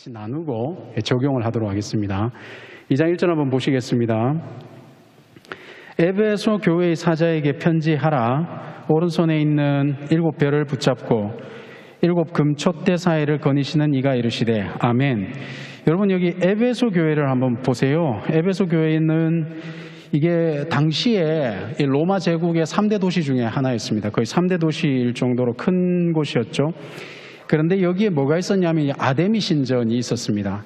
같이 나누고 적용을 하도록 하겠습니다. 2장 1절 한번 보시겠습니다. 에베소 교회의 사자에게 편지하라. 오른손에 있는 7별을 붙잡고 7 금촛대 사이를 거니시는 이가 이르시되 아멘. 여러분 여기 에베소 교회를 한번 보세요. 에베소 교회는 이게 당시에 로마 제국의 3대 도시 중에 하나였습니다. 거의 3대 도시일 정도로 큰 곳이었죠. 그런데 여기에 뭐가 있었냐면 아데미 신전이 있었습니다.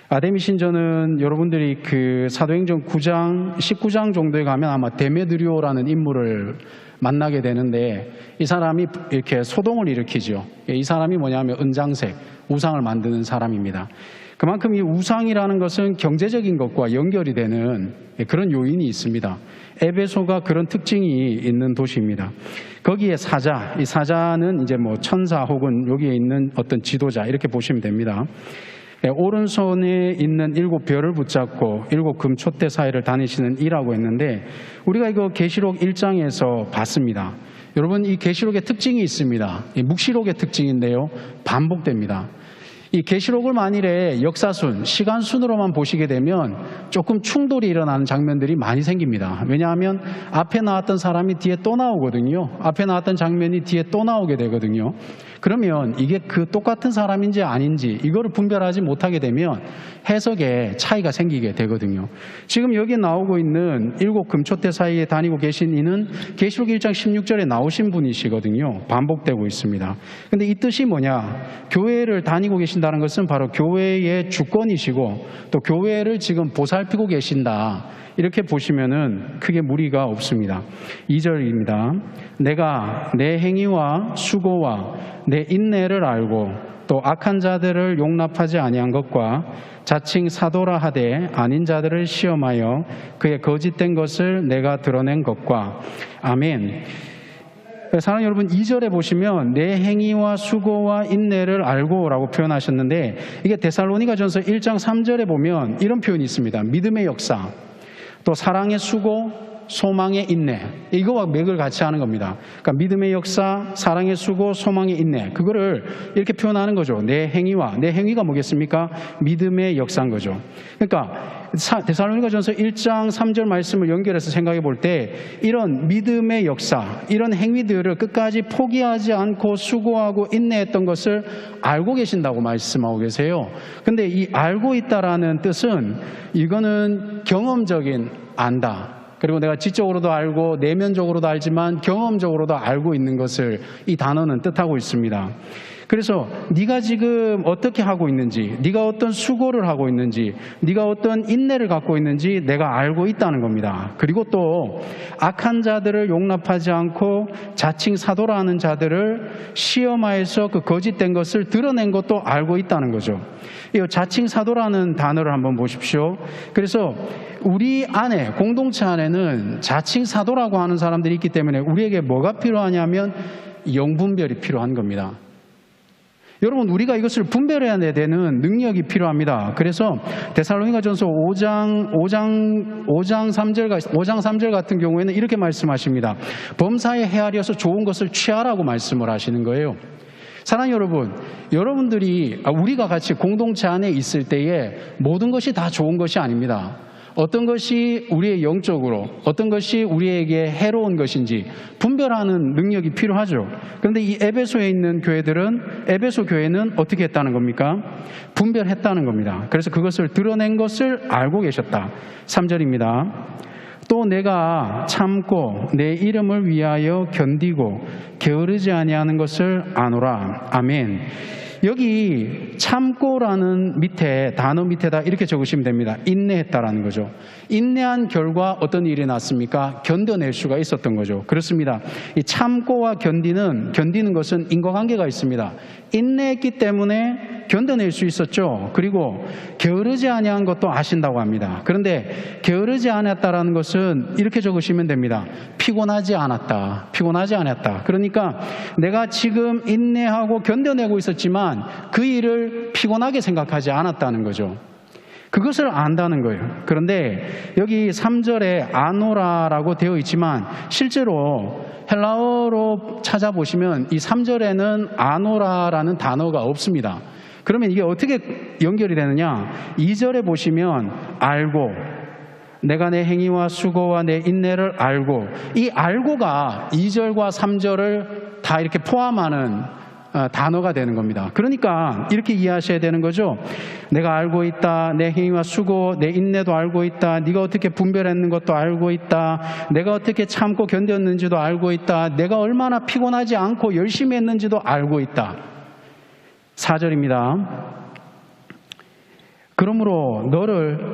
아데미 신전은 여러분들이 그 사도행전 9장, 19장 정도에 가면 아마 데메드리오라는 인물을 만나게 되는데 이 사람이 이렇게 소동을 일으키죠. 이 사람이 뭐냐면 은장색, 우상을 만드는 사람입니다. 그만큼 이 우상이라는 것은 경제적인 것과 연결이 되는 그런 요인이 있습니다. 에베소가 그런 특징이 있는 도시입니다. 거기에 사자, 이 사자는 이제 뭐 천사 혹은 여기에 있는 어떤 지도자 이렇게 보시면 됩니다. 오른손에 있는 7별을 붙잡고 7 금촛대 사이를 다니시는 이라고 했는데 우리가 이거 계시록 1장에서 봤습니다. 여러분 이 계시록의 특징이 있습니다. 이 묵시록의 특징인데요. 반복됩니다. 이 계시록을 만일에 역사순, 시간순으로만 보시게 되면 조금 충돌이 일어나는 장면들이 많이 생깁니다. 왜냐하면 앞에 나왔던 사람이 뒤에 또 나오거든요. 앞에 나왔던 장면이 뒤에 또 나오게 되거든요. 그러면 이게 그 똑같은 사람인지 아닌지 이거를 분별하지 못하게 되면 해석에 차이가 생기게 되거든요. 지금 여기 나오고 있는 7 금촛대 사이에 다니고 계신 이는 계시록 1장 16절에 나오신 분이시거든요. 반복되고 있습니다. 근데 이 뜻이 뭐냐? 교회를 다니고 계신다는 것은 바로 교회의 주권이시고 또 교회를 지금 보살피고 계신다. 이렇게 보시면은 크게 무리가 없습니다. 2절입니다. 내가 내 행위와 수고와 내 인내를 알고 또 악한 자들을 용납하지 아니한 것과 자칭 사도라 하되 아닌 자들을 시험하여 그의 거짓된 것을 내가 드러낸 것과 아멘. 사랑하는 여러분 2절에 보시면 내 행위와 수고와 인내를 알고 라고 표현하셨는데 이게 데살로니가전서 1장 3절에 보면 이런 표현이 있습니다. 믿음의 역사 또 사랑의 수고, 소망의 인내 이거와 맥을 같이 하는 겁니다. 그러니까 믿음의 역사, 사랑의 수고, 소망의 인내 그거를 이렇게 표현하는 거죠. 내 행위가 뭐겠습니까? 믿음의 역사인 거죠. 그러니까 데살로니가전서 1장 3절 말씀을 연결해서 생각해 볼 때 이런 믿음의 역사, 이런 행위들을 끝까지 포기하지 않고 수고하고 인내했던 것을 알고 계신다고 말씀하고 계세요. 근데 이 알고 있다라는 뜻은 이거는 경험적인 안다. 그리고 내가 지적으로도 알고 내면적으로도 알지만 경험적으로도 알고 있는 것을 이 단어는 뜻하고 있습니다. 그래서 네가 지금 어떻게 하고 있는지, 네가 어떤 수고를 하고 있는지, 네가 어떤 인내를 갖고 있는지 내가 알고 있다는 겁니다. 그리고 또 악한 자들을 용납하지 않고 자칭 사도라 하는 자들을 시험하여서 그 거짓된 것을 드러낸 것도 알고 있다는 거죠. 이 자칭 사도라는 단어를 한번 보십시오. 그래서 우리 안에, 공동체 안에는 자칭 사도라고 하는 사람들이 있기 때문에 우리에게 뭐가 필요하냐면 영분별이 필요한 겁니다. 여러분 우리가 이것을 분별해야 되는 능력이 필요합니다. 그래서 데살로니가전서 5장 3절 같은 경우에는 이렇게 말씀하십니다. 범사에 헤아려서 좋은 것을 취하라고 말씀을 하시는 거예요. 사랑하는 여러분, 여러분들이 우리가 같이 공동체 안에 있을 때에 모든 것이 다 좋은 것이 아닙니다. 어떤 것이 우리의 영적으로 어떤 것이 우리에게 해로운 것인지 분별하는 능력이 필요하죠. 그런데 이 에베소에 있는 에베소 교회는 어떻게 했다는 겁니까? 분별했다는 겁니다. 그래서 그것을 드러낸 것을 알고 계셨다. 3절입니다. 또 내가 참고 내 이름을 위하여 견디고 게으르지 아니하는 것을 아노라. 아멘. 여기 참고라는 단어 밑에다 이렇게 적으시면 됩니다. 인내했다라는 거죠. 인내한 결과 어떤 일이 났습니까? 견뎌낼 수가 있었던 거죠. 그렇습니다. 이 참고와 견디는 것은 인과관계가 있습니다. 인내했기 때문에 견뎌낼 수 있었죠. 그리고 게으르지 아니한 것도 아신다고 합니다. 그런데 게으르지 않았다라는 것은 이렇게 적으시면 됩니다. 피곤하지 않았다. 그러니까 내가 지금 인내하고 견뎌내고 있었지만 그 일을 피곤하게 생각하지 않았다는 거죠. 그것을 안다는 거예요. 그런데 여기 3절에 아노라라고 되어 있지만 실제로 헬라어로 찾아보시면 이 3절에는 아노라라는 단어가 없습니다. 그러면 이게 어떻게 연결이 되느냐? 2절에 보시면 알고, 내가 내 행위와 수고와 내 인내를 알고, 이 알고가 2절과 3절을 다 이렇게 포함하는 단어가 되는 겁니다. 그러니까 이렇게 이해하셔야 되는 거죠. 내가 알고 있다. 내 행위와 수고, 내 인내도 알고 있다. 네가 어떻게 분별했는 것도 알고 있다. 내가 어떻게 참고 견뎠는지도 알고 있다. 내가 얼마나 피곤하지 않고 열심히 했는지도 알고 있다. 4절입니다.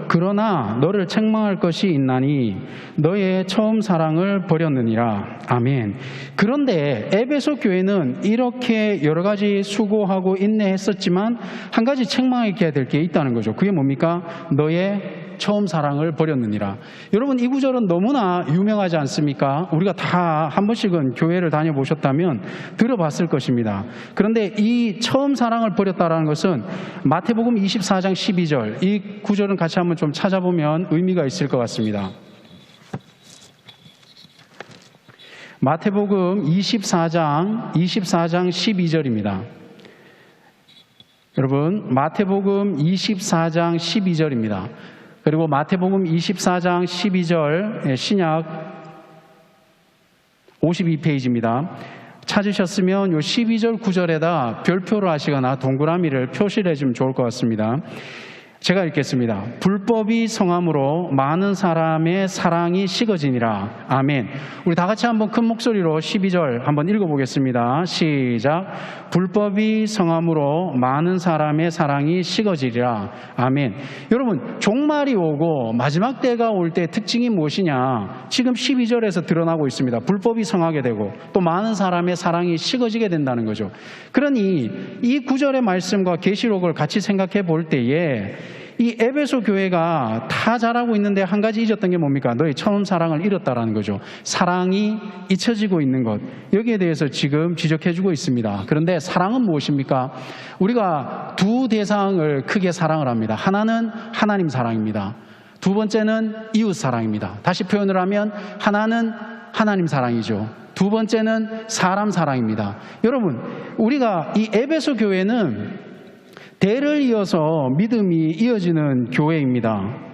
그러나 너를 책망할 것이 있나니 너의 처음 사랑을 버렸느니라. 아멘. 그런데 에베소 교회는 이렇게 여러 가지 수고하고 인내했었지만 한 가지 책망해야 될 게 있다는 거죠. 그게 뭡니까? 너의 처음 사랑을 버렸느니라. 여러분, 이 구절은 너무나 유명하지 않습니까? 우리가 다 한 번씩은 교회를 다녀보셨다면 들어봤을 것입니다. 그런데 이 처음 사랑을 버렸다라는 것은 마태복음 24장 12절, 이 구절은 같이 한번 좀 찾아보면 의미가 있을 것 같습니다. 마태복음 24장 12절입니다. 여러분, 마태복음 24장 12절입니다. 그리고 마태복음 24장 12절 신약 52페이지입니다. 찾으셨으면 요 12절 9절에다 별표를 하시거나 동그라미를 표시를 해주면 좋을 것 같습니다. 제가 읽겠습니다. 불법이 성함으로 많은 사람의 사랑이 식어지니라. 아멘. 우리 다 같이 한번 큰 목소리로 12절 한번 읽어보겠습니다. 시작. 불법이 성함으로 많은 사람의 사랑이 식어지리라. 아멘. 여러분, 종말이 오고 마지막 때가 올 때 특징이 무엇이냐? 지금 12절에서 드러나고 있습니다. 불법이 성하게 되고 또 많은 사람의 사랑이 식어지게 된다는 거죠. 그러니 이 구절의 말씀과 계시록을 같이 생각해 볼 때에 이 에베소 교회가 다 잘하고 있는데 한 가지 잊었던 게 뭡니까? 너의 처음 사랑을 잃었다라는 거죠. 사랑이 잊혀지고 있는 것, 여기에 대해서 지금 지적해주고 있습니다. 그런데 사랑은 무엇입니까? 우리가 두 대상을 크게 사랑을 합니다. 하나는 하나님 사랑입니다. 두 번째는 이웃 사랑입니다. 다시 표현을 하면 하나는 하나님 사랑이죠. 두 번째는 사람 사랑입니다. 여러분, 우리가 이 에베소 교회는 대를 이어서 믿음이 이어지는 교회입니다.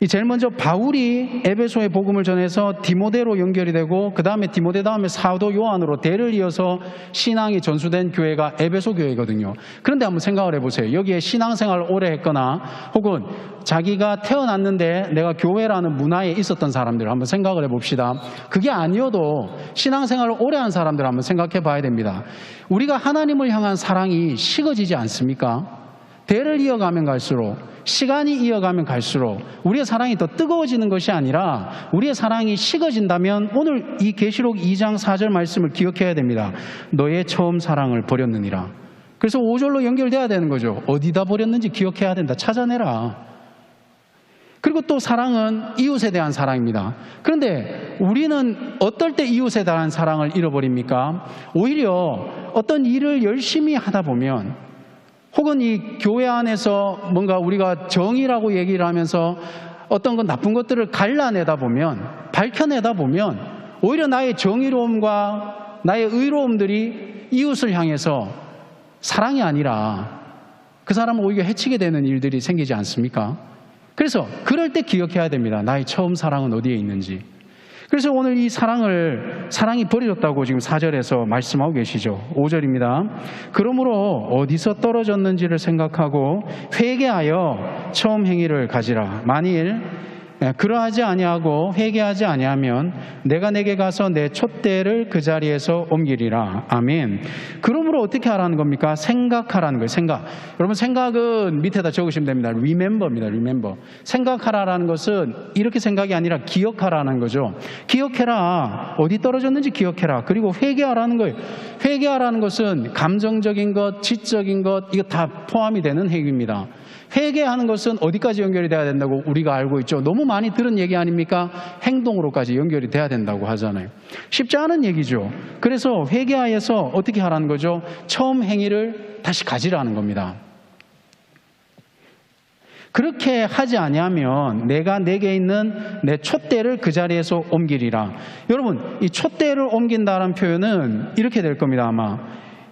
제일 먼저 바울이 에베소의 복음을 전해서 디모데로 연결이 되고 그 다음에 디모데 다음에 사도 요한으로 대를 이어서 신앙이 전수된 교회가 에베소 교회거든요. 그런데 한번 생각을 해보세요. 여기에 신앙생활을 오래 했거나 혹은 자기가 태어났는데 내가 교회라는 문화에 있었던 사람들 한번 생각을 해봅시다. 그게 아니어도 신앙생활을 오래 한 사람들 한번 생각해 봐야 됩니다. 우리가 하나님을 향한 사랑이 식어지지 않습니까? 대를 이어가면 갈수록, 시간이 이어가면 갈수록 우리의 사랑이 더 뜨거워지는 것이 아니라 우리의 사랑이 식어진다면 오늘 이 계시록 2장 4절 말씀을 기억해야 됩니다. 너의 처음 사랑을 버렸느니라. 그래서 5절로 연결돼야 되는 거죠. 어디다 버렸는지 기억해야 된다. 찾아내라. 그리고 또 사랑은 이웃에 대한 사랑입니다. 그런데 우리는 어떨 때 이웃에 대한 사랑을 잃어버립니까? 오히려 어떤 일을 열심히 하다 보면 혹은 이 교회 안에서 뭔가 우리가 정의라고 얘기를 하면서 어떤 건 나쁜 것들을 갈라내다 보면, 밝혀내다 보면 오히려 나의 정의로움과 나의 의로움들이 이웃을 향해서 사랑이 아니라 그 사람을 오히려 해치게 되는 일들이 생기지 않습니까? 그래서 그럴 때 기억해야 됩니다. 나의 처음 사랑은 어디에 있는지. 그래서 오늘 이 사랑이 버려졌다고 지금 4절에서 말씀하고 계시죠. 5절입니다. 그러므로 어디서 떨어졌는지를 생각하고 회개하여 처음 행위를 가지라. 만일 그러하지 아니하고 회개하지 아니하면 내가 내게 가서 내 촛대를 그 자리에서 옮기리라. 아멘. 그러므로 어떻게 하라는 겁니까? 생각하라는 거예요. 생각. 여러분, 생각은 밑에다 적으시면 됩니다. remember입니다. remember. 생각하라라는 것은 이렇게 생각이 아니라 기억하라는 거죠. 기억해라. 어디 떨어졌는지 기억해라. 그리고 회개하라는 거예요. 회개하라는 것은 감정적인 것, 지적인 것, 이거 다 포함이 되는 행위입니다. 회개하는 것은 어디까지 연결이 돼야 된다고 우리가 알고 있죠. 너무 많이 들은 얘기 아닙니까? 행동으로까지 연결이 돼야 된다고 하잖아요. 쉽지 않은 얘기죠. 그래서 회개하여서 어떻게 하라는 거죠? 처음 행위를 다시 가지라는 겁니다. 그렇게 하지 아니하면 내가 내게 있는 내 촛대를 그 자리에서 옮기리라. 여러분, 이 촛대를 옮긴다는 표현은 이렇게 될 겁니다. 아마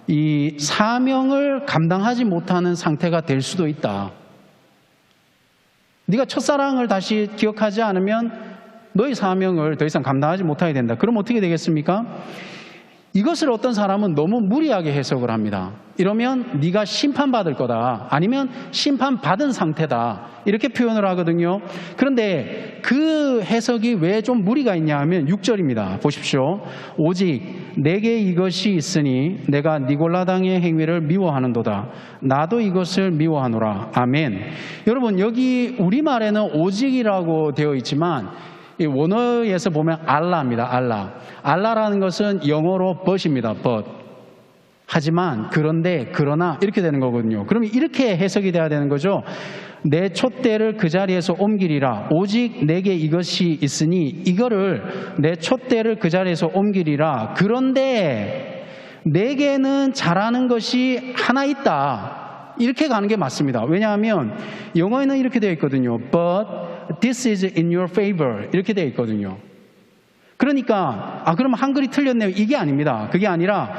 이 사명을 감당하지 못하는 상태가 될 수도 있다. 네가 첫사랑을 다시 기억하지 않으면 너의 사명을 더 이상 감당하지 못하게 된다. 그럼 어떻게 되겠습니까? 이것을 어떤 사람은 너무 무리하게 해석을 합니다. 이러면 네가 심판받을 거다. 아니면 심판받은 상태다. 이렇게 표현을 하거든요. 그런데 그 해석이 왜 좀 무리가 있냐 하면 6절입니다. 보십시오. 오직 내게 이것이 있으니 내가 니골라당의 행위를 미워하는도다. 나도 이것을 미워하노라. 아멘. 여러분, 여기 우리말에는 오직이라고 되어 있지만 이 원어에서 보면 알라입니다. 알라라는 것은 영어로 but입니다. but. 하지만, 그런데, 그러나 이렇게 되는 거거든요. 그러면 이렇게 해석이 돼야 되는 거죠. 내 촛대를 그 자리에서 옮기리라. 오직 내게 이것이 있으니 이거를 내 촛대를 그 자리에서 옮기리라. 그런데 내게는 잘하는 것이 하나 있다. 이렇게 가는 게 맞습니다. 왜냐하면 영어에는 이렇게 되어 있거든요. But this is in your favor. 이렇게 되어 있거든요. 그러니까 그럼 한글이 틀렸네요. 이게 아닙니다. 그게 아니라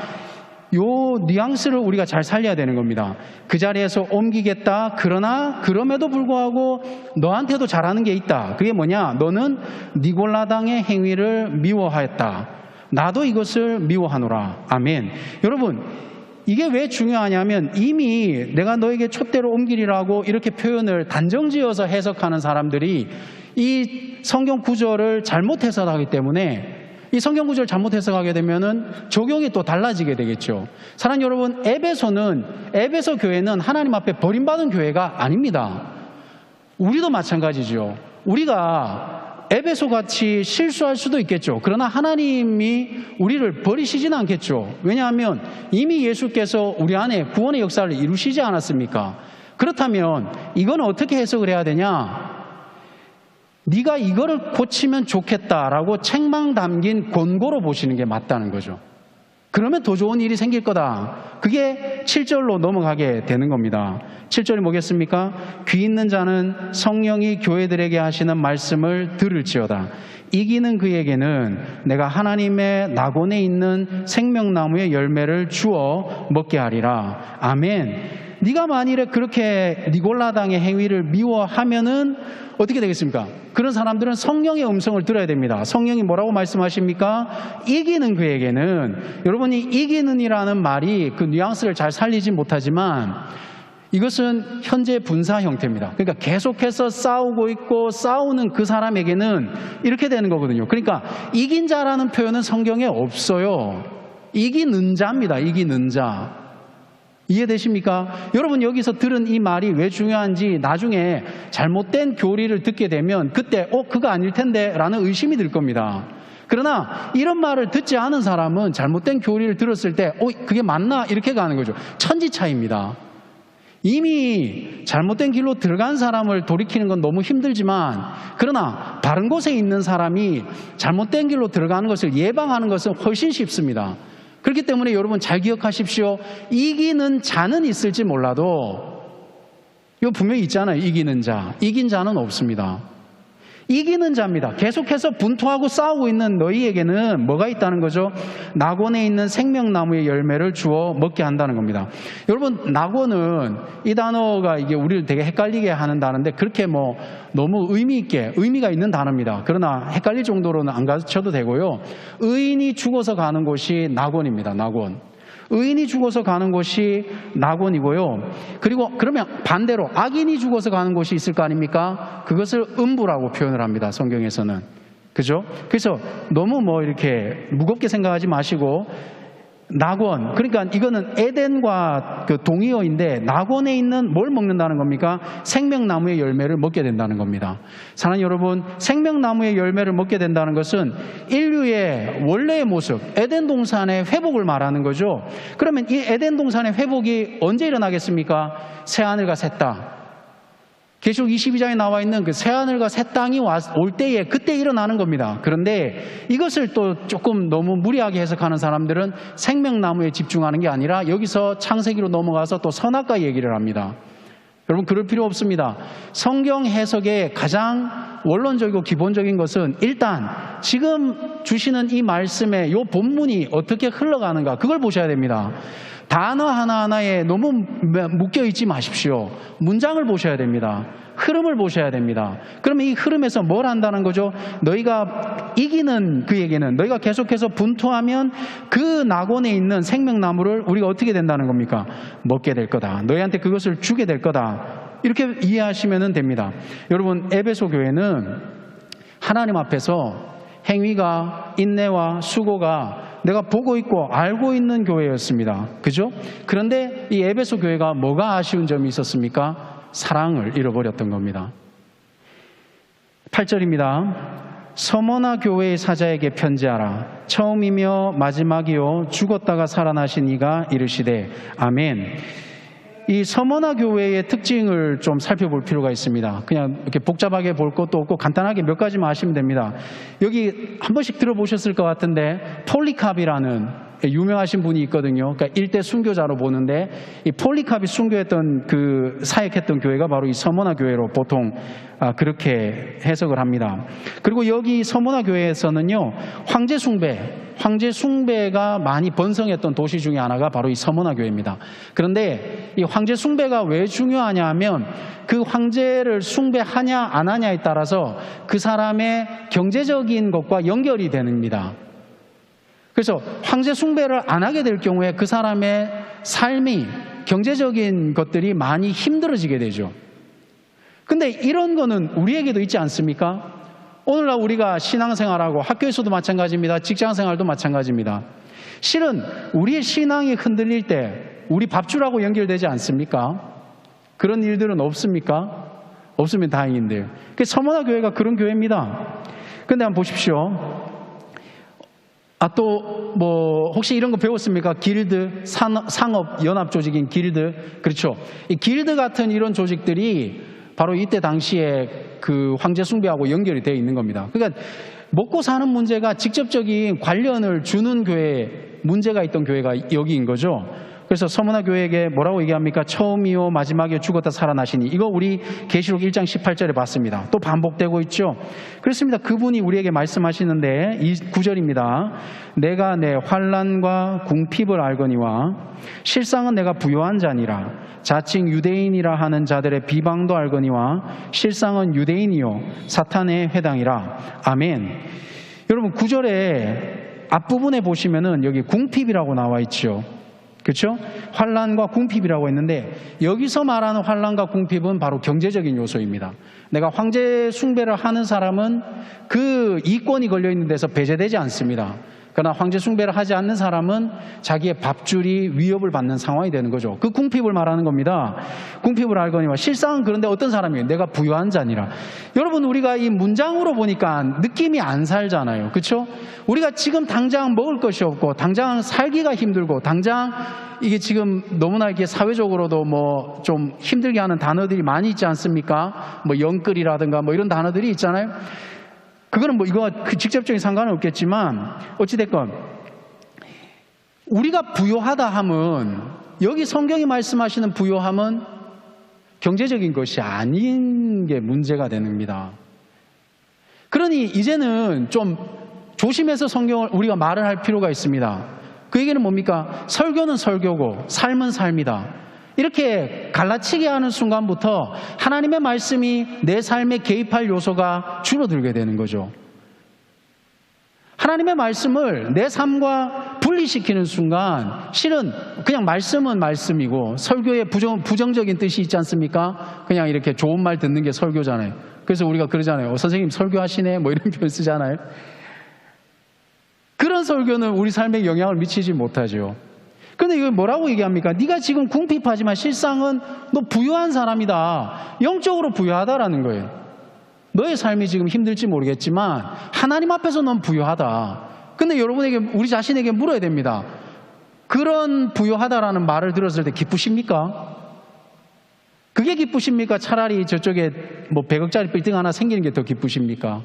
요 뉘앙스를 우리가 잘 살려야 되는 겁니다. 그 자리에서 옮기겠다. 그러나 그럼에도 불구하고 너한테도 잘하는 게 있다. 그게 뭐냐? 너는 니골라당의 행위를 미워하였다. 나도 이것을 미워하노라. 아멘. 여러분, 이게 왜 중요하냐면 이미 내가 너에게 촛대로 옮기리라고 이렇게 표현을 단정지어서 해석하는 사람들이 이 성경 구절을 잘못 해석하기 때문에 이 성경 구절을 잘못 해석하게 되면은 적용이 또 달라지게 되겠죠. 사랑하는 여러분, 에베소 교회는 하나님 앞에 버림받은 교회가 아닙니다. 우리도 마찬가지죠. 우리가 에베소 같이 실수할 수도 있겠죠. 그러나 하나님이 우리를 버리시진 않겠죠. 왜냐하면 이미 예수께서 우리 안에 구원의 역사를 이루시지 않았습니까? 그렇다면 이건 어떻게 해석을 해야 되냐? 네가 이거를 고치면 좋겠다라고 책망 담긴 권고로 보시는 게 맞다는 거죠. 그러면 더 좋은 일이 생길 거다. 그게 7절로 넘어가게 되는 겁니다. 7절이 뭐겠습니까? 귀 있는 자는 성령이 교회들에게 하시는 말씀을 들을지어다. 이기는 그에게는 내가 하나님의 낙원에 있는 생명나무의 열매를 주어 먹게 하리라. 아멘. 네가 만일에 그렇게 니골라당의 행위를 미워하면은 어떻게 되겠습니까? 그런 사람들은 성령의 음성을 들어야 됩니다. 성령이 뭐라고 말씀하십니까? 이기는 그에게는, 여러분이 이기는이라는 말이 그 뉘앙스를 잘 살리지 못하지만 이것은 현재 분사 형태입니다. 그러니까 계속해서 싸우고 있고 싸우는 그 사람에게는 이렇게 되는 거거든요. 그러니까 이긴 자라는 표현은 성경에 없어요. 이기는 자입니다. 이기는 자. 이해되십니까? 여러분, 여기서 들은 이 말이 왜 중요한지 나중에 잘못된 교리를 듣게 되면 그때 그거 아닐 텐데 라는 의심이 들 겁니다. 그러나 이런 말을 듣지 않은 사람은 잘못된 교리를 들었을 때 그게 맞나? 이렇게 가는 거죠. 천지 차이입니다. 이미 잘못된 길로 들어간 사람을 돌이키는 건 너무 힘들지만, 그러나 바른 곳에 있는 사람이 잘못된 길로 들어가는 것을 예방하는 것은 훨씬 쉽습니다. 그렇기 때문에 여러분 잘 기억하십시오. 이기는 자는 있을지 몰라도 이거 분명히 있잖아요. 이기는 자. 이긴 자는 없습니다. 이기는 자입니다. 계속해서 분투하고 싸우고 있는 너희에게는 뭐가 있다는 거죠? 낙원에 있는 생명나무의 열매를 주어 먹게 한다는 겁니다. 여러분, 낙원은 이 단어가 이게 우리를 되게 헷갈리게 하는 단어인데 그렇게 너무 의미가 있는 단어입니다. 그러나 헷갈릴 정도로는 안 가르쳐도 되고요. 의인이 죽어서 가는 곳이 낙원입니다. 낙원. 의인이 죽어서 가는 곳이 낙원이고요. 그리고 그러면 반대로 악인이 죽어서 가는 곳이 있을 거 아닙니까? 그것을 음부라고 표현을 합니다. 성경에서는. 그죠? 그래서 너무 이렇게 무겁게 생각하지 마시고 낙원, 그러니까 이거는 에덴과 그 동의어인데 낙원에 있는 뭘 먹는다는 겁니까? 생명나무의 열매를 먹게 된다는 겁니다. 사랑하는 여러분, 생명나무의 열매를 먹게 된다는 것은 인류의 원래의 모습, 에덴 동산의 회복을 말하는 거죠. 그러면 이 에덴 동산의 회복이 언제 일어나겠습니까? 새하늘과 새 땅. 계시록 22장에 나와 있는 그 새하늘과 새 땅이 올 때에 그때 일어나는 겁니다. 그런데 이것을 또 조금 너무 무리하게 해석하는 사람들은 생명나무에 집중하는 게 아니라 여기서 창세기로 넘어가서 또 선악과 얘기를 합니다. 여러분, 그럴 필요 없습니다. 성경 해석의 가장 원론적이고 기본적인 것은 일단 지금 주시는 이 말씀의 이 본문이 어떻게 흘러가는가 그걸 보셔야 됩니다. 단어 하나하나에 너무 묶여있지 마십시오. 문장을 보셔야 됩니다. 흐름을 보셔야 됩니다. 그러면 이 흐름에서 뭘 한다는 거죠? 너희가 이기는 그에게는 너희가 계속해서 분투하면 그 낙원에 있는 생명나무를 우리가 어떻게 된다는 겁니까? 먹게 될 거다. 너희한테 그것을 주게 될 거다. 이렇게 이해하시면 됩니다. 여러분, 에베소 교회는 하나님 앞에서 행위가, 인내와 수고가 내가 보고 있고 알고 있는 교회였습니다. 그죠? 그런데 이 에베소 교회가 뭐가 아쉬운 점이 있었습니까? 사랑을 잃어버렸던 겁니다. 8절입니다. 서머나 교회의 사자에게 편지하라. 처음이며 마지막이요 죽었다가 살아나신 이가 이르시되 아멘. 이 서머나 교회의 특징을 좀 살펴볼 필요가 있습니다. 그냥 이렇게 복잡하게 볼 것도 없고 간단하게 몇 가지만 아시면 됩니다. 여기 한 번씩 들어보셨을 것 같은데 폴리캅이라는 유명하신 분이 있거든요. 그러니까 일대 순교자로 보는데 이 폴리캅이 순교했던 그 사역했던 교회가 바로 이 서머나 교회로 보통 그렇게 해석을 합니다. 그리고 여기 서머나 교회에서는요 황제 숭배가 많이 번성했던 도시 중에 하나가 바로 이 서머나 교회입니다. 그런데 이 황제 숭배가 왜 중요하냐 하면 그 황제를 숭배하냐 안 하냐에 따라서 그 사람의 경제적인 것과 연결이 됩니다. 그래서 황제 숭배를 안 하게 될 경우에 그 사람의 삶이 경제적인 것들이 많이 힘들어지게 되죠. 근데 이런 거는 우리에게도 있지 않습니까? 오늘날 우리가 신앙생활하고 학교에서도 마찬가지입니다. 직장생활도 마찬가지입니다. 실은 우리의 신앙이 흔들릴 때 우리 밥줄하고 연결되지 않습니까? 그런 일들은 없습니까? 없으면 다행인데요. 서머나 교회가 그런 교회입니다. 근데 한번 보십시오. 혹시 이런 거 배웠습니까? 길드, 상업 연합 조직인 길드. 그렇죠. 이 길드 같은 이런 조직들이 바로 이때 당시에 그 황제 숭배하고 연결이 되어 있는 겁니다. 그러니까 먹고 사는 문제가 직접적인 관련을 주는 교회, 문제가 있던 교회가 여기인 거죠. 그래서 서머나 교회에게 뭐라고 얘기합니까? 처음이요 마지막이요 죽었다 살아나시니. 이거 우리 계시록 1장 18절에 봤습니다. 또 반복되고 있죠. 그렇습니다. 그분이 우리에게 말씀하시는데 이 9절입니다. 내가 내 환난과 궁핍을 알거니와 실상은 내가 부요한 자니라. 자칭 유대인이라 하는 자들의 비방도 알거니와 실상은 유대인이요 사탄의 회당이라. 아멘. 여러분 9절에 앞부분에 보시면은 여기 궁핍이라고 나와 있죠. 그렇죠? 환난과 궁핍이라고 했는데 여기서 말하는 환난과 궁핍은 바로 경제적인 요소입니다. 내가 황제 숭배를 하는 사람은 그 이권이 걸려있는 데서 배제되지 않습니다. 그러나 황제 숭배를 하지 않는 사람은 자기의 밥줄이 위협을 받는 상황이 되는 거죠. 그 궁핍을 말하는 겁니다. 궁핍을 알거니와 실상은 그런데 어떤 사람이에요? 내가 부요한 자니라. 여러분 우리가 이 문장으로 보니까 느낌이 안 살잖아요. 그렇죠? 우리가 지금 당장 먹을 것이 없고 당장 살기가 힘들고 당장 이게 지금 너무나 이게 사회적으로도 뭐 좀 힘들게 하는 단어들이 많이 있지 않습니까? 뭐 영끌이라든가 뭐 이런 단어들이 있잖아요. 그거는 뭐 이거와 그 직접적인 상관은 없겠지만 어찌됐건 우리가 부요하다 함은 여기 성경이 말씀하시는 부요함은 경제적인 것이 아닌 게 문제가 됩니다. 그러니 이제는 좀 조심해서 성경을 우리가 말을 할 필요가 있습니다. 그 얘기는 뭡니까? 설교는 설교고 삶은 삶이다. 이렇게 갈라치게 하는 순간부터 하나님의 말씀이 내 삶에 개입할 요소가 줄어들게 되는 거죠. 하나님의 말씀을 내 삶과 분리시키는 순간 실은 그냥 말씀은 말씀이고 설교에 부정적인 뜻이 있지 않습니까? 그냥 이렇게 좋은 말 듣는 게 설교잖아요. 그래서 우리가 그러잖아요. 선생님 설교하시네 뭐 이런 표현 쓰잖아요. 그런 설교는 우리 삶에 영향을 미치지 못하죠. 그런데 이거 뭐라고 얘기합니까? 네가 지금 궁핍하지만 실상은 너 부유한 사람이다. 영적으로 부유하다라는 거예요. 너의 삶이 지금 힘들지 모르겠지만 하나님 앞에서 넌 부유하다. 근데 여러분에게 우리 자신에게 물어야 됩니다. 그런 부유하다라는 말을 들었을 때 기쁘십니까? 그게 기쁘십니까? 차라리 저쪽에 뭐 100억짜리 빌딩 하나 생기는 게 더 기쁘십니까?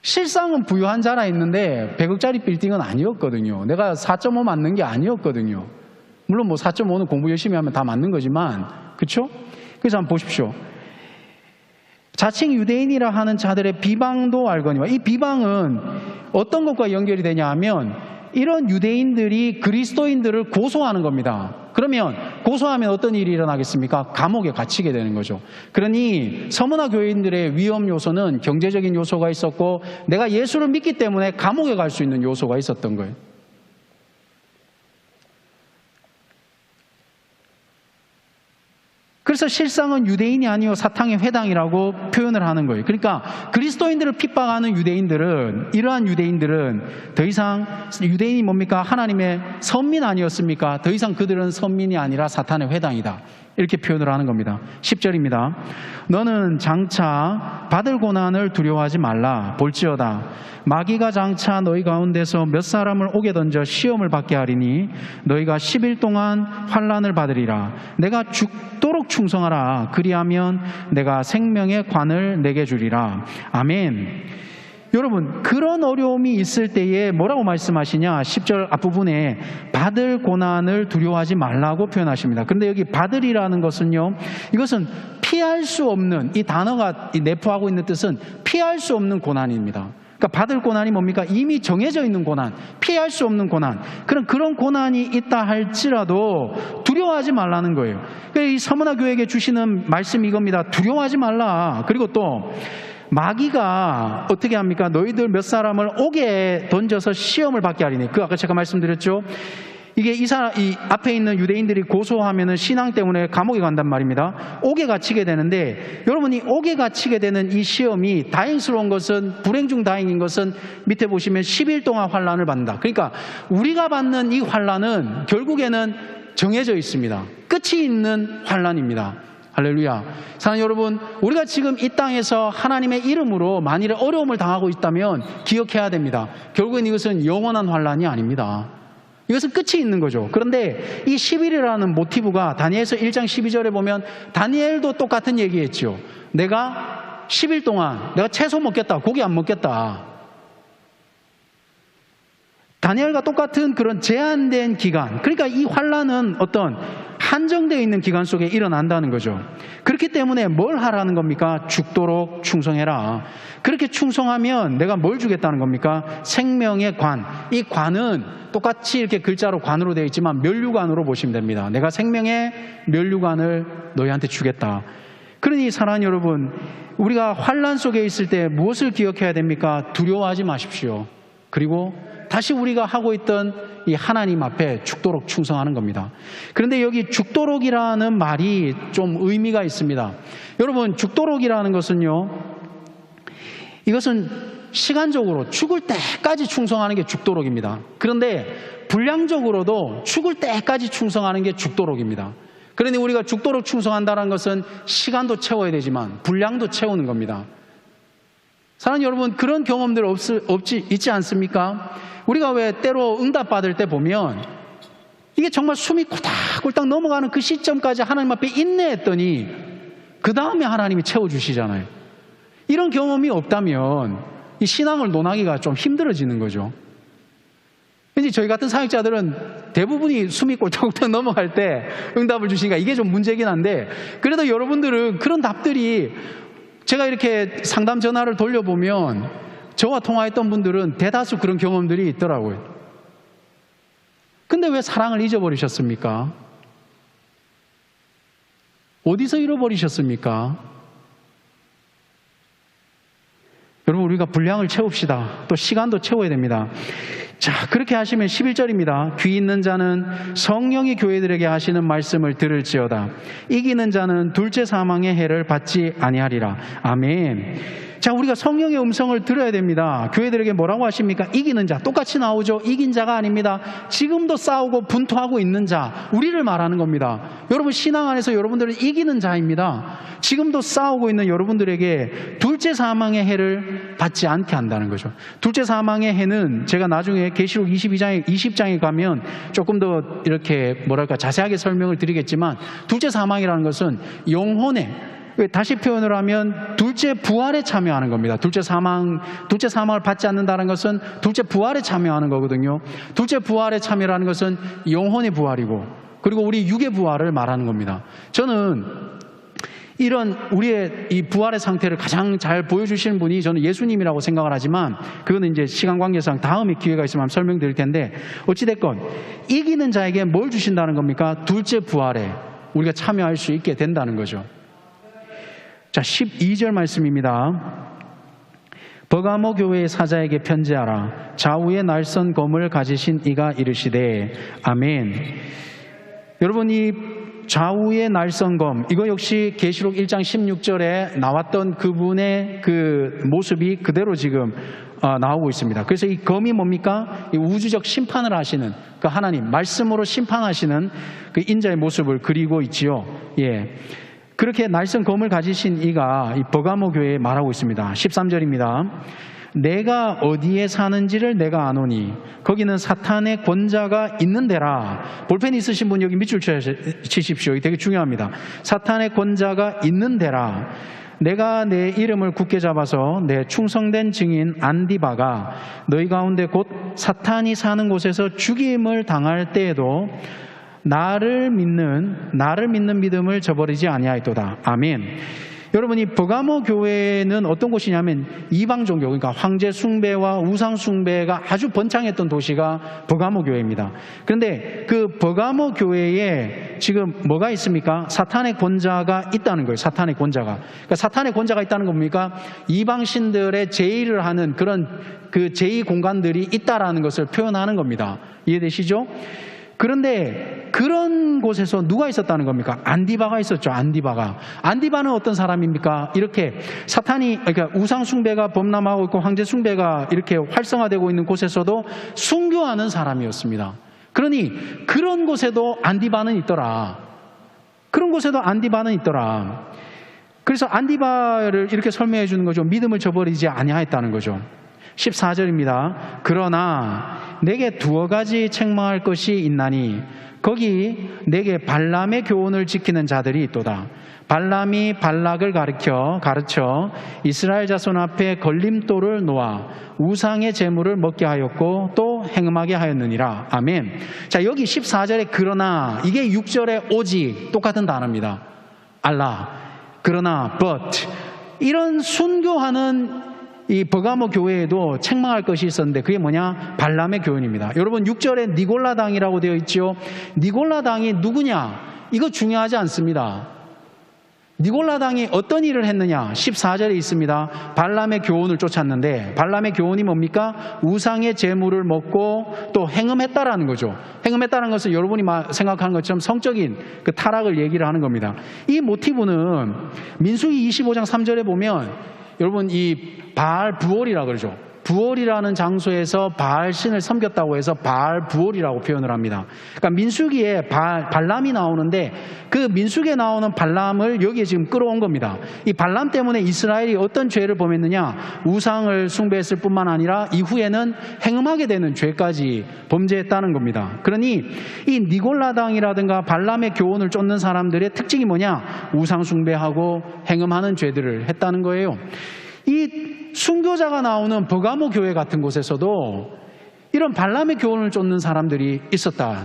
실상은 부유한 자라 했는데 100억짜리 빌딩은 아니었거든요. 내가 4.5 맞는 게 아니었거든요. 물론 뭐 4.5는 공부 열심히 하면 다 맞는 거지만, 그렇죠? 그래서 한번 보십시오. 자칭 유대인이라 하는 자들의 비방도 알거니와, 이 비방은 어떤 것과 연결이 되냐 하면 이런 유대인들이 그리스도인들을 고소하는 겁니다. 그러면 고소하면 어떤 일이 일어나겠습니까? 감옥에 갇히게 되는 거죠. 그러니 서문화 교인들의 위험 요소는 경제적인 요소가 있었고, 내가 예수를 믿기 때문에 감옥에 갈 수 있는 요소가 있었던 거예요. 그래서 실상은 유대인이 아니요 사탕의 회당이라고 표현을 하는 거예요. 그러니까 그리스도인들을 핍박하는 유대인들은, 이러한 유대인들은 더 이상, 유대인이 뭡니까? 하나님의 선민 아니었습니까? 더 이상 그들은 선민이 아니라 사탄의 회당이다, 이렇게 표현을 하는 겁니다. 10절입니다. 너는 장차 받을 고난을 두려워하지 말라. 볼지어다 마귀가 장차 너희 가운데서 몇 사람을 옥에 던져 시험을 받게 하리니 너희가 10일 동안 환난을 받으리라. 내가 죽도록 충성하라. 그리하면 내가 생명의 관을 내게 주리라. 아멘. 여러분, 그런 어려움이 있을 때에 뭐라고 말씀하시냐? 10절 앞부분에 받을 고난을 두려워하지 말라고 표현하십니다. 그런데 여기 받으리라는 것은요, 이것은 피할 수 없는, 이 단어가 내포하고 있는 뜻은 피할 수 없는 고난입니다. 그러니까 받을 고난이 뭡니까? 이미 정해져 있는 고난, 피할 수 없는 고난. 그런 고난이 있다 할지라도 두려워하지 말라는 거예요. 이 서문화 교회에게 주시는 말씀이 이겁니다. 두려워하지 말라. 그리고 또 마귀가 어떻게 합니까? 너희들 몇 사람을 옥에 던져서 시험을 받게 하리니. 그 아까 제가 말씀드렸죠. 이게 이 앞에 있는 유대인들이 고소하면은 신앙 때문에 감옥에 간단 말입니다. 옥에 갇히게 되는데, 여러분이 옥에 갇히게 되는 이 시험이 다행스러운 것은, 불행 중 다행인 것은 밑에 보시면 10일 동안 환난을 받는다. 그러니까 우리가 받는 이 환난은 결국에는 정해져 있습니다. 끝이 있는 환난입니다. 할렐루야. 사랑하는 여러분, 우리가 지금 이 땅에서 하나님의 이름으로 만일에 어려움을 당하고 있다면 기억해야 됩니다. 결국엔 이것은 영원한 환난이 아닙니다. 이것은 끝이 있는 거죠. 그런데 이 10일이라는 모티브가 다니엘서 1장 12절에 보면 다니엘도 똑같은 얘기했죠. 내가 10일 동안 내가 채소 먹겠다, 고기 안 먹겠다. 다니엘과 똑같은 그런 제한된 기간, 그러니까 이 환난은 어떤 한정되어 있는 기간 속에 일어난다는 거죠. 그렇기 때문에 뭘 하라는 겁니까? 죽도록 충성해라. 그렇게 충성하면 내가 뭘 주겠다는 겁니까? 생명의 관. 이 관은 똑같이 이렇게 글자로 관으로 되어 있지만 면류관으로 보시면 됩니다. 내가 생명의 면류관을 너희한테 주겠다. 그러니 사랑하는 여러분, 우리가 환난 속에 있을 때 무엇을 기억해야 됩니까? 두려워하지 마십시오. 그리고 다시 우리가 하고 있던 이 하나님 앞에 죽도록 충성하는 겁니다. 그런데 여기 죽도록이라는 말이 좀 의미가 있습니다. 여러분, 죽도록이라는 것은요, 이것은 시간적으로 죽을 때까지 충성하는 게 죽도록입니다. 그런데 분량적으로도 죽을 때까지 충성하는 게 죽도록입니다. 그러니 우리가 죽도록 충성한다는 것은 시간도 채워야 되지만 분량도 채우는 겁니다. 사랑하는 여러분, 그런 경험들 있지 않습니까? 우리가 왜 때로 응답받을 때 보면 이게 정말 숨이 꼴딱꼴딱 넘어가는 그 시점까지 하나님 앞에 인내했더니 그 다음에 하나님이 채워주시잖아요. 이런 경험이 없다면 이 신앙을 논하기가 좀 힘들어지는 거죠. 왠지 저희 같은 사역자들은 대부분이 숨이 꼴딱꼴딱 넘어갈 때 응답을 주시니까 이게 좀 문제긴 한데, 그래도 여러분들은 그런 답들이, 제가 이렇게 상담 전화를 돌려보면 저와 통화했던 분들은 대다수 그런 경험들이 있더라고요. 근데 왜 사랑을 잊어버리셨습니까? 어디서 잃어버리셨습니까? 여러분, 우리가 분량을 채웁시다. 또 시간도 채워야 됩니다. 자, 그렇게 하시면 11절입니다. 귀 있는 자는 성령이 교회들에게 하시는 말씀을 들을지어다. 이기는 자는 둘째 사망의 해를 받지 아니하리라. 아멘. 자, 우리가 성령의 음성을 들어야 됩니다. 교회들에게 뭐라고 하십니까? 이기는 자. 똑같이 나오죠. 이긴 자가 아닙니다. 지금도 싸우고 분투하고 있는 자, 우리를 말하는 겁니다. 여러분, 신앙 안에서 여러분들은 이기는 자입니다. 지금도 싸우고 있는 여러분들에게 둘째 사망의 해를 받지 않게 한다는 거죠. 둘째 사망의 해는 제가 나중에 계시록 20장에 가면 조금 더 이렇게 자세하게 설명을 드리겠지만, 둘째 사망이라는 것은 영혼의, 다시 표현을 하면 둘째 부활에 참여하는 겁니다. 둘째 사망을 받지 않는다는 것은 둘째 부활에 참여하는 거거든요. 둘째 부활에 참여하는 것은 영혼의 부활이고, 그리고 우리 육의 부활을 말하는 겁니다. 저는 이런 우리의 이 부활의 상태를 가장 잘 보여주시는 분이 저는 예수님이라고 생각을 하지만 그거는 이제 시간 관계상 다음에 기회가 있으면 설명드릴 텐데 어찌됐건 이기는 자에게 뭘 주신다는 겁니까? 둘째 부활에 우리가 참여할 수 있게 된다는 거죠. 자, 12절 말씀입니다. 버가모 교회의 사자에게 편지하라. 좌우에 날선 검을 가지신 이가 이르시되 아멘. 여러분, 이 좌우에 날선 검, 이거 역시 계시록 1장 16절에 나왔던 그분의 그 모습이 그대로 지금 나오고 있습니다. 그래서 이 검이 뭡니까? 이 우주적 심판을 하시는 그 하나님, 말씀으로 심판하시는 그 인자의 모습을 그리고 있지요. 예. 그렇게 날선 검을 가지신 이가 이 버가모 교회에 말하고 있습니다. 13절입니다. 내가 어디에 사는지를 내가 아노니 거기는 사탄의 권자가 있는 데라. 볼펜 있으신 분 여기 밑줄 치십시오. 이게 되게 중요합니다. 사탄의 권자가 있는 데라. 내가 내 이름을 굳게 잡아서 내 충성된 증인 안디바가 너희 가운데 곧 사탄이 사는 곳에서 죽임을 당할 때에도 나를 믿는 믿음을 저버리지 아니하였도다. 아멘. 여러분, 이 버가모 교회는 어떤 곳이냐면 이방 종교, 그러니까 황제 숭배와 우상 숭배가 아주 번창했던 도시가 버가모 교회입니다. 그런데 그 버가모 교회에 지금 뭐가 있습니까? 사탄의 권자가 있다는 거예요. 사탄의 권자가. 그러니까 사탄의 권자가 있다는 겁니까? 이방 신들의 제의를 하는 그런 그 제의 공간들이 있다라는 것을 표현하는 겁니다. 이해되시죠? 그런데 그런 곳에서 누가 있었다는 겁니까? 안디바가 있었죠. 안디바는 어떤 사람입니까? 이렇게 사탄이, 그러니까 우상 숭배가 범람하고 있고 황제 숭배가 이렇게 활성화되고 있는 곳에서도 순교하는 사람이었습니다. 그러니 그런 곳에도 안디바는 있더라. 그래서 안디바를 이렇게 설명해 주는 거죠. 믿음을 저버리지 아니하였다는 거죠. 14절입니다. 그러나 내게 두어 가지 책망할 것이 있나니 거기 내게 발람의 교훈을 지키는 자들이 있도다. 발람이 발락을 가르쳐 이스라엘 자손 앞에 걸림돌을 놓아 우상의 제물을 먹게 하였고 또 행음하게 하였느니라. 아멘. 자, 여기 14절에 그러나, 이게 6절에 오직 똑같은 단어입니다. 알라, 그러나, but. 이런 순교하는 이 버가모 교회에도 책망할 것이 있었는데 그게 뭐냐? 발람의 교훈입니다. 여러분, 6절에 니골라당이라고 되어 있죠. 니골라당이 누구냐? 이거 중요하지 않습니다. 니골라당이 어떤 일을 했느냐? 14절에 있습니다. 발람의 교훈을 쫓았는데, 발람의 교훈이 뭡니까? 우상의 제물을 먹고 또 행음했다라는 거죠. 행음했다는 것은 여러분이 생각하는 것처럼 성적인 그 타락을 얘기를 하는 겁니다. 이 모티브는 민수기 25장 3절에 보면 여러분, 이 바알 부올이라고 그러죠. 부올이라는 장소에서 바알 신을 섬겼다고 해서 바알 부올이라고 표현을 합니다. 그러니까 민수기에 발람이 나오는데 그 민수기에 나오는 발람을 여기에 지금 끌어온 겁니다. 이 발람 때문에 이스라엘이 어떤 죄를 범했느냐? 우상을 숭배했을 뿐만 아니라 이후에는 행음하게 되는 죄까지 범죄했다는 겁니다. 그러니 이 니골라당이라든가 발람의 교훈을 쫓는 사람들의 특징이 뭐냐? 우상 숭배하고 행음하는 죄들을 했다는 거예요. 이 순교자가 나오는 버가모 교회 같은 곳에서도 이런 발람의 교훈을 쫓는 사람들이 있었다.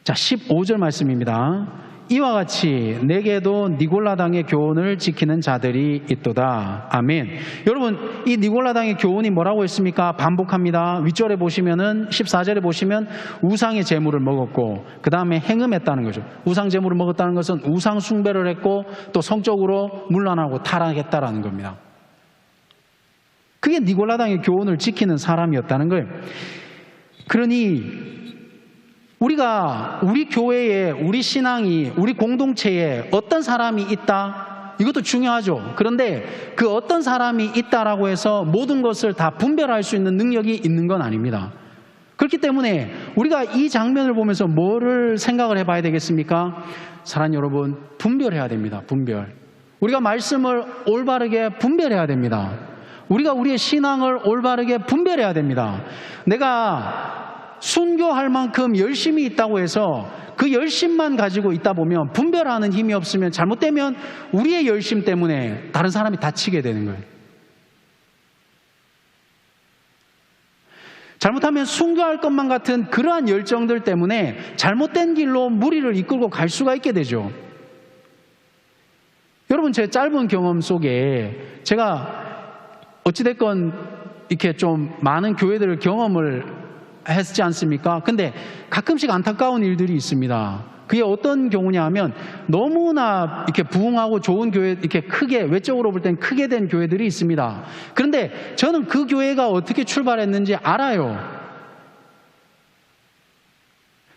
자, 15절 말씀입니다. 이와 같이 내게도 니골라당의 교훈을 지키는 자들이 있도다. 아멘. 여러분, 이 니골라당의 교훈이 뭐라고 했습니까? 반복합니다. 윗절에 보시면은 14절에 보시면 우상의 제물을 먹었고 그 다음에 행음했다는 거죠. 우상 제물을 먹었다는 것은 우상 숭배를 했고 또 성적으로 문란하고 타락했다라는 겁니다. 그게 니골라당의 교훈을 지키는 사람이었다는 거예요. 그러니 우리 교회에, 우리 신앙이, 우리 공동체에 어떤 사람이 있다? 이것도 중요하죠. 그런데 그 어떤 사람이 있다라고 해서 모든 것을 다 분별할 수 있는 능력이 있는 건 아닙니다. 그렇기 때문에 우리가 이 장면을 보면서 뭐를 생각을 해봐야 되겠습니까? 사랑하는 여러분, 분별해야 됩니다. 분별. 우리가 말씀을 올바르게 분별해야 됩니다. 우리가 우리의 신앙을 올바르게 분별해야 됩니다. 내가 순교할 만큼 열심이 있다고 해서 그 열심만 가지고 있다 보면 분별하는 힘이 없으면 잘못되면 우리의 열심 때문에 다른 사람이 다치게 되는 거예요. 잘못하면 순교할 것만 같은 그러한 열정들 때문에 잘못된 길로 무리를 이끌고 갈 수가 있게 되죠. 여러분, 제 짧은 경험 속에 제가 어찌됐건 이렇게 좀 많은 교회들을 경험을 했지 않습니까? 근데 가끔씩 안타까운 일들이 있습니다. 그게 어떤 경우냐 하면 너무나 이렇게 부흥하고 좋은 교회, 이렇게 크게, 외적으로 볼 땐 크게 된 교회들이 있습니다. 그런데 저는 그 교회가 어떻게 출발했는지 알아요.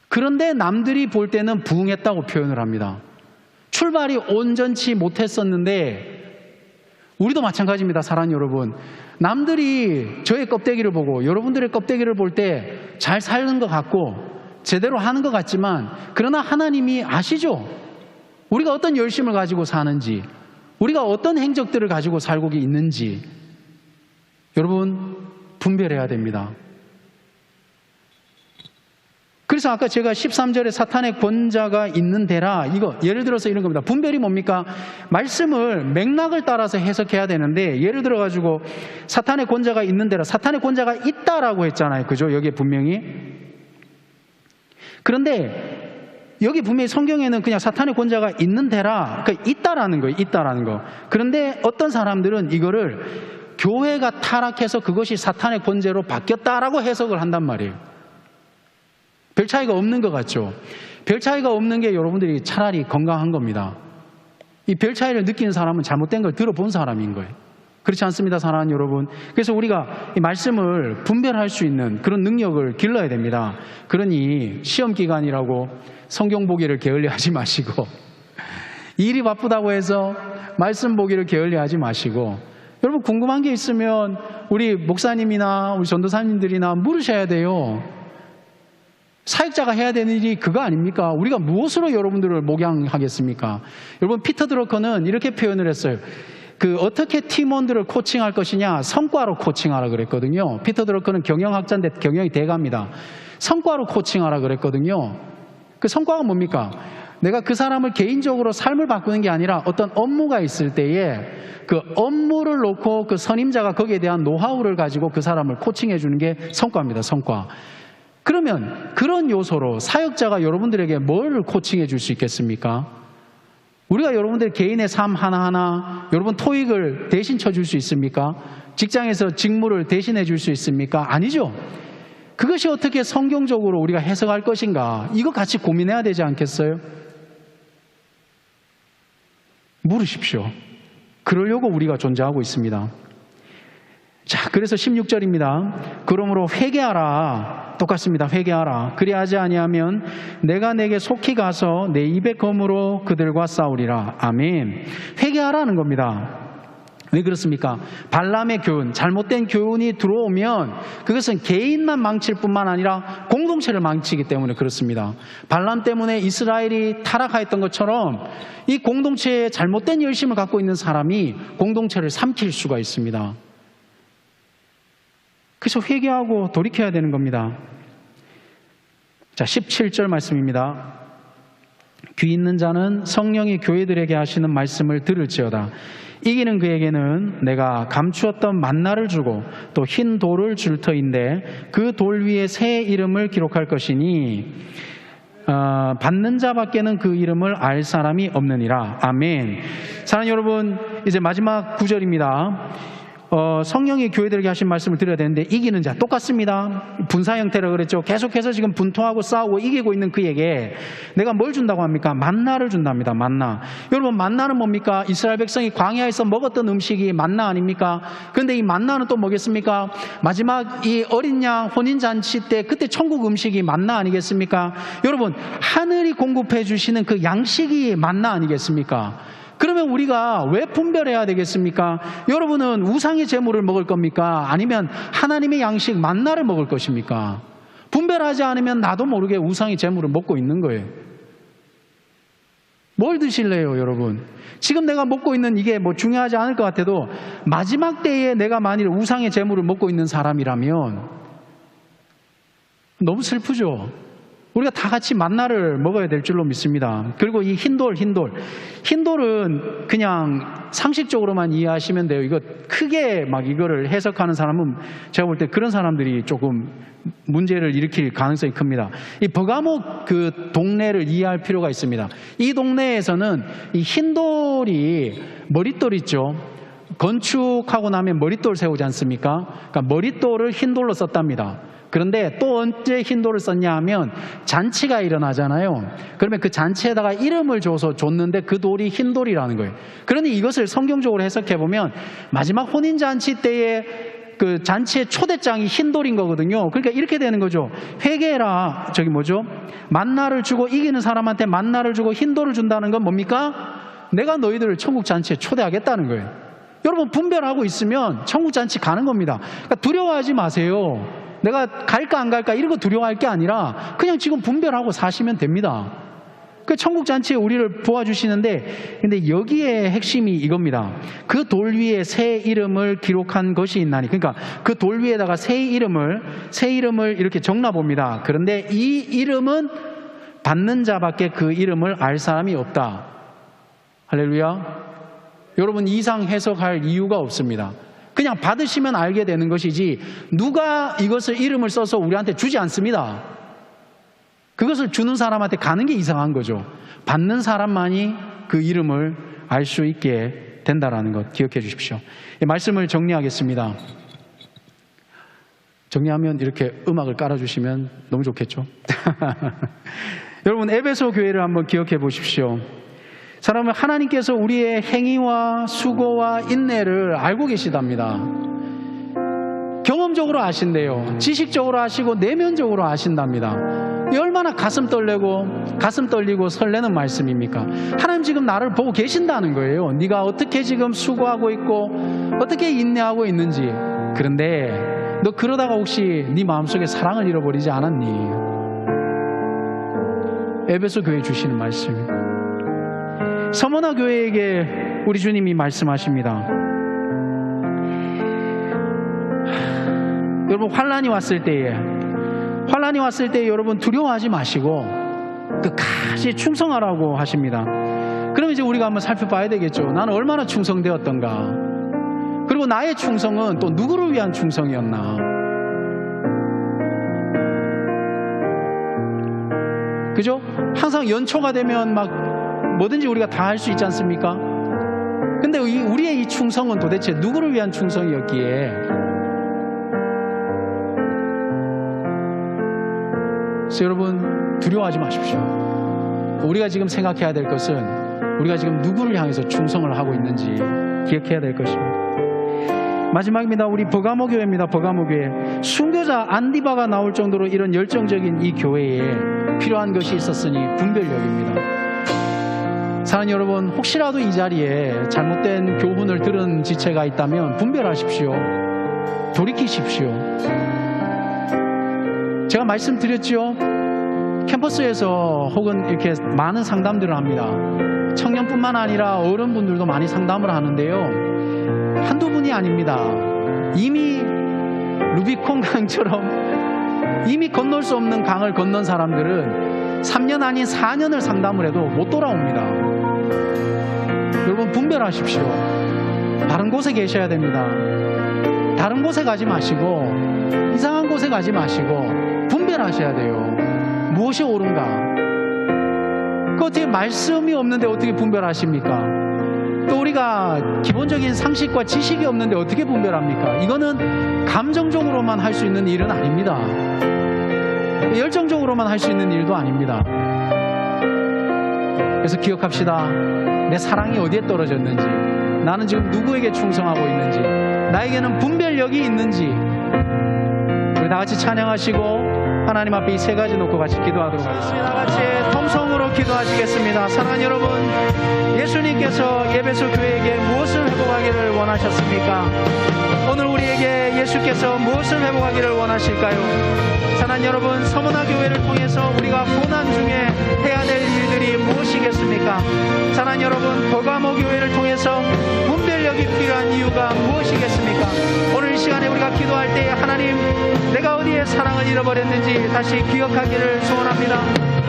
그런데 남들이 볼 때는 부흥했다고 표현을 합니다. 출발이 온전치 못했었는데, 우리도 마찬가지입니다, 사랑하는 여러분. 남들이 저의 껍데기를 보고 여러분들의 껍데기를 볼 때 잘 사는 것 같고 제대로 하는 것 같지만, 그러나 하나님이 아시죠? 우리가 어떤 열심을 가지고 사는지, 우리가 어떤 행적들을 가지고 살고 있는지 여러분 분별해야 됩니다. 그래서 아까 제가 13절에 사탄의 권자가 있는 데라, 이거 예를 들어서 이런 겁니다. 분별이 뭡니까? 말씀을 맥락을 따라서 해석해야 되는데, 예를 들어가지고 사탄의 권자가 있는 데라, 사탄의 권자가 있다라고 했잖아요. 그죠? 여기에 분명히. 그런데 여기 분명히 성경에는 그냥 사탄의 권자가 있는 데라, 그러니까 있다라는 거예요. 있다라는 거. 그런데 어떤 사람들은 이거를 교회가 타락해서 그것이 사탄의 권세로 바뀌었다라고 해석을 한단 말이에요. 별 차이가 없는 것 같죠? 별 차이가 없는 게 여러분들이 차라리 건강한 겁니다. 이 별 차이를 느끼는 사람은 잘못된 걸 들어본 사람인 거예요. 그렇지 않습니다, 사랑하는 여러분? 그래서 우리가 이 말씀을 분별할 수 있는 그런 능력을 길러야 됩니다. 그러니 시험 기간이라고 성경 보기를 게을리하지 마시고, 일이 바쁘다고 해서 말씀 보기를 게을리하지 마시고, 여러분 궁금한 게 있으면 우리 목사님이나 우리 전도사님들이나 물으셔야 돼요. 사역자가 해야 되는 일이 그거 아닙니까? 우리가 무엇으로 여러분들을 목양하겠습니까? 여러분, 피터 드러커는 이렇게 표현을 했어요. 어떻게 팀원들을 코칭할 것이냐, 성과로 코칭하라 그랬거든요. 피터 드러커는 경영학자인데 경영이 대가입니다. 성과로 코칭하라 그랬거든요. 그 성과가 뭡니까? 내가 그 사람을 개인적으로 삶을 바꾸는 게 아니라 어떤 업무가 있을 때에 그 업무를 놓고 그 선임자가 거기에 대한 노하우를 가지고 그 사람을 코칭해 주는 게 성과입니다. 성과. 그러면 그런 요소로 사역자가 여러분들에게 뭘 코칭해 줄 수 있겠습니까? 우리가 여러분들 개인의 삶 하나하나, 여러분 토익을 대신 쳐줄 수 있습니까? 직장에서 직무를 대신해 줄 수 있습니까? 아니죠. 그것이 어떻게 성경적으로 우리가 해석할 것인가, 이거 같이 고민해야 되지 않겠어요? 물으십시오. 그러려고 우리가 존재하고 있습니다. 자, 그래서 16절입니다. 그러므로 회개하라. 똑같습니다. 회개하라. 그리하지 아니하면 내가 내게 속히 가서 내 입의 검으로 그들과 싸우리라. 아멘. 회개하라는 겁니다. 왜 그렇습니까? 발람의 교훈, 잘못된 교훈이 들어오면 그것은 개인만 망칠 뿐만 아니라 공동체를 망치기 때문에 그렇습니다. 발람 때문에 이스라엘이 타락하였던 것처럼 이 공동체에 잘못된 열심을 갖고 있는 사람이 공동체를 삼킬 수가 있습니다. 그래서 회개하고 돌이켜야 되는 겁니다. 자, 17절 말씀입니다. 귀 있는 자는 성령이 교회들에게 하시는 말씀을 들을지어다. 이기는 그에게는 내가 감추었던 만나를 주고 또 흰 돌을 줄 터인데 그 돌 위에 새 이름을 기록할 것이니 받는 자밖에는 그 이름을 알 사람이 없느니라. 아멘. 사랑하는 여러분, 이제 마지막 구절입니다. 성령이 교회들에게 하신 말씀을 드려야 되는데, 이기는 자, 똑같습니다. 분사 형태라 그랬죠. 계속해서 지금 분투하고 싸우고 이기고 있는 그에게 내가 뭘 준다고 합니까? 만나를 준답니다. 만나. 여러분, 만나는 뭡니까? 이스라엘 백성이 광야에서 먹었던 음식이 만나 아닙니까? 그런데 이 만나는 또 뭐겠습니까? 마지막 이 어린 양 혼인잔치 때 그때 천국 음식이 만나 아니겠습니까? 여러분, 하늘이 공급해 주시는 그 양식이 만나 아니겠습니까? 그러면 우리가 왜 분별해야 되겠습니까? 여러분은 우상의 제물을 먹을 겁니까? 아니면 하나님의 양식 만나를 먹을 것입니까? 분별하지 않으면 나도 모르게 우상의 제물을 먹고 있는 거예요. 뭘 드실래요, 여러분? 지금 내가 먹고 있는 이게 뭐 중요하지 않을 것 같아도 마지막 때에 내가 만일 우상의 제물을 먹고 있는 사람이라면 너무 슬프죠? 우리가 다 같이 만나를 먹어야 될 줄로 믿습니다. 그리고 이 흰돌은 그냥 상식적으로만 이해하시면 돼요. 이거 크게 막 이거를 해석하는 사람은 제가 볼 때 그런 사람들이 조금 문제를 일으킬 가능성이 큽니다. 이 버가모 그 동네를 이해할 필요가 있습니다. 이 동네에서는 이 흰돌이 머릿돌 있죠. 건축하고 나면 머릿돌 세우지 않습니까? 그러니까 머릿돌을 흰돌로 썼답니다. 그런데 또 언제 흰돌을 썼냐 하면 잔치가 일어나잖아요. 그러면 그 잔치에다가 이름을 줘서 줬는데 그 돌이 흰돌이라는 거예요. 그러니 이것을 성경적으로 해석해보면 마지막 혼인잔치 때에 그 잔치의 초대장이 흰돌인 거거든요. 그러니까 이렇게 되는 거죠. 회개해라. 만나를 주고 이기는 사람한테 만나를 주고 흰돌을 준다는 건 뭡니까? 내가 너희들을 천국 잔치에 초대하겠다는 거예요. 여러분 분별하고 있으면 천국 잔치 가는 겁니다. 그러니까 두려워하지 마세요. 내가 갈까 안 갈까 이런 거 두려워할 게 아니라 그냥 지금 분별하고 사시면 됩니다. 그 천국 잔치에 우리를 도와주시는데, 근데 여기에 핵심이 이겁니다. 그 돌 위에 새 이름을 기록한 것이 있나니, 그러니까 그 돌 위에다가 새 이름을 이렇게 적나 봅니다. 그런데 이 이름은 받는 자밖에 그 이름을 알 사람이 없다. 할렐루야. 여러분 이상 해석할 이유가 없습니다. 그냥 받으시면 알게 되는 것이지 누가 이것을 이름을 써서 우리한테 주지 않습니다. 그것을 주는 사람한테 가는 게 이상한 거죠. 받는 사람만이 그 이름을 알 수 있게 된다는 것 기억해 주십시오. 말씀을 정리하겠습니다. 정리하면 이렇게 음악을 깔아주시면 너무 좋겠죠. 여러분 에베소 교회를 한번 기억해 보십시오. 사람은 하나님께서 우리의 행위와 수고와 인내를 알고 계시답니다. 경험적으로 아신대요. 지식적으로 아시고 내면적으로 아신답니다. 얼마나 가슴 떨리고 설레는 말씀입니까? 하나님 지금 나를 보고 계신다는 거예요. 네가 어떻게 지금 수고하고 있고 어떻게 인내하고 있는지. 그런데 너 그러다가 혹시 네 마음속에 사랑을 잃어버리지 않았니? 에베소 교회 주시는 말씀입니다. 서머나 교회에게 우리 주님이 말씀하십니다. 여러분 환난이 왔을 때에 여러분 두려워하지 마시고 끝까지 충성하라고 하십니다. 그럼 이제 우리가 한번 살펴봐야 되겠죠. 나는 얼마나 충성되었던가. 그리고 나의 충성은 또 누구를 위한 충성이었나. 그죠? 항상 연초가 되면 막 뭐든지 우리가 다 할 수 있지 않습니까? 근데 우리의 이 충성은 도대체 누구를 위한 충성이었기에? 그래서 여러분 두려워하지 마십시오. 우리가 지금 생각해야 될 것은 우리가 지금 누구를 향해서 충성을 하고 있는지 기억해야 될 것입니다. 마지막입니다. 우리 버가모 교회입니다. 버가모 교회. 순교자 안디바가 나올 정도로 이런 열정적인 이 교회에 필요한 것이 있었으니 분별력입니다. 사랑하는 여러분, 혹시라도 이 자리에 잘못된 교훈을 들은 지체가 있다면 분별하십시오. 돌이키십시오. 제가 말씀드렸죠. 캠퍼스에서 혹은 이렇게 많은 상담들을 합니다. 청년뿐만 아니라 어른분들도 많이 상담을 하는데요. 한두 분이 아닙니다. 이미 루비콘 강처럼 이미 건널 수 없는 강을 건넌 사람들은 3년 아닌 4년을 상담을 해도 못 돌아옵니다. 여러분 분별하십시오. 다른 곳에 계셔야 됩니다. 다른 곳에 가지 마시고 이상한 곳에 가지 마시고 분별하셔야 돼요. 무엇이 옳은가? 그 어떻게 말씀이 없는데 어떻게 분별하십니까? 또 우리가 기본적인 상식과 지식이 없는데 어떻게 분별합니까? 이거는 감정적으로만 할 수 있는 일은 아닙니다. 열정적으로만 할 수 있는 일도 아닙니다. 그래서 기억합시다. 내 사랑이 어디에 떨어졌는지, 나는 지금 누구에게 충성하고 있는지, 나에게는 분별력이 있는지. 우리 다 같이 찬양하시고 하나님 앞에 이 세 가지 놓고 같이 기도하도록 하겠습니다. 다 같이 통성으로 기도하시겠습니다. 사랑하는 여러분, 예수님께서 에베소 교회에게 무엇을 회복하기를 원하셨습니까? 오늘 우리에게 예수께서 무엇을 회복하기를 원하실까요? 사랑하는 여러분, 서머나 교회를 통해서 우리가 고난 중에 해야 될 일들이 무엇이겠습니까? 사랑하는 여러분, 버가모 교회를 통해서 분별력이 필요한 이유가 무엇이겠습니까? 오늘 이 시간에 우리가 기도할 때 하나님, 내가 어디에 사랑을 잃어버렸는지 다시 기억하기를 소원합니다.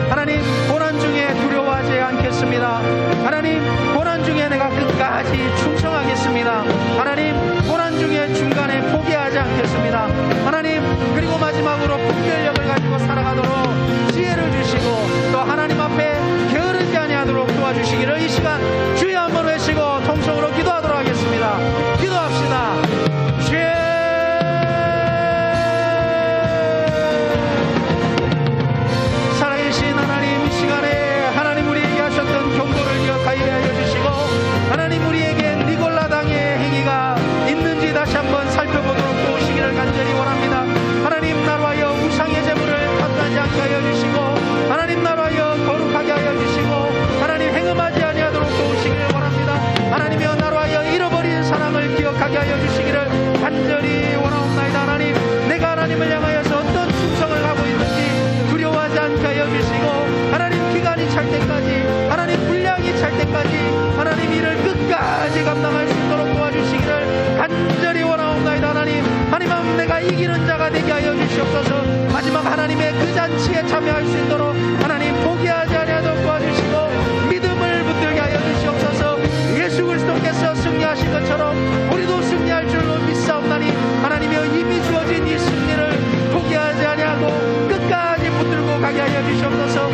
하나님, 고난 중에 두려워하지 않겠습니다. 하나님, 고난 중에 내가 끝까지 충성하겠습니다. 하나님, 고난 중에 중간에 포기하지 않겠습니다. 하나님, 그리고 마지막으로 분별력을 가지고 살아가도록 지혜를 주시고 또 하나님 앞에 게으르지 아니하도록 도와주시기를 이 시간 주여 한번 외치고 통성으로 기도하도록 하겠습니다. 기도합시다. 살아계신 하나님, 이 시간에 하나님 우리에게 하셨던 경고를 기억하게 하여 주시고 하나님 우리에게 니골라 당의 행위가 있는지 다시 한번 살펴보도록 도우시기를 간절히 원합니다. 하나님, 나로 하여 우상의 제물을 탐나지 않게 하여 주시고 하나님, 나로 하여 거룩하게 하여 주시고 하나님, 행음하지 아니하도록 도우시기를 원합니다. 하나님이여, 나로 하여 잃어버린 사랑을 기억하게 하여 주시기를 간절히 원하옵나이다. 하나님, 내가 하나님을 향하여서 어떤 충성을 하고 있는지 두려워하지 않게 하여 주시고 하나님, 기간이 찰 때까지 하나님, 분량이 찰 때까지 하나님, 이를 끝까지 감당할 수 있도록 도와주시기를 간절히 원하옵나이다. 하나님, 내가 이기는 자가 되게 하여 주시옵소서. 마지막 하나님의 그 잔치에 참여할 수 있도록 하나님, 포기하지 아니하도록 도와주시고 믿음을 붙들게 하여 주시옵소서. 예수 그리스도께서 승리하신 것처럼 우리도 승리할 줄로 믿사옵나니 하나님이여, 이미 주어진 이 승리를 포기하지 아니하고 끝까지 붙들고 가게 하여 주시옵소서.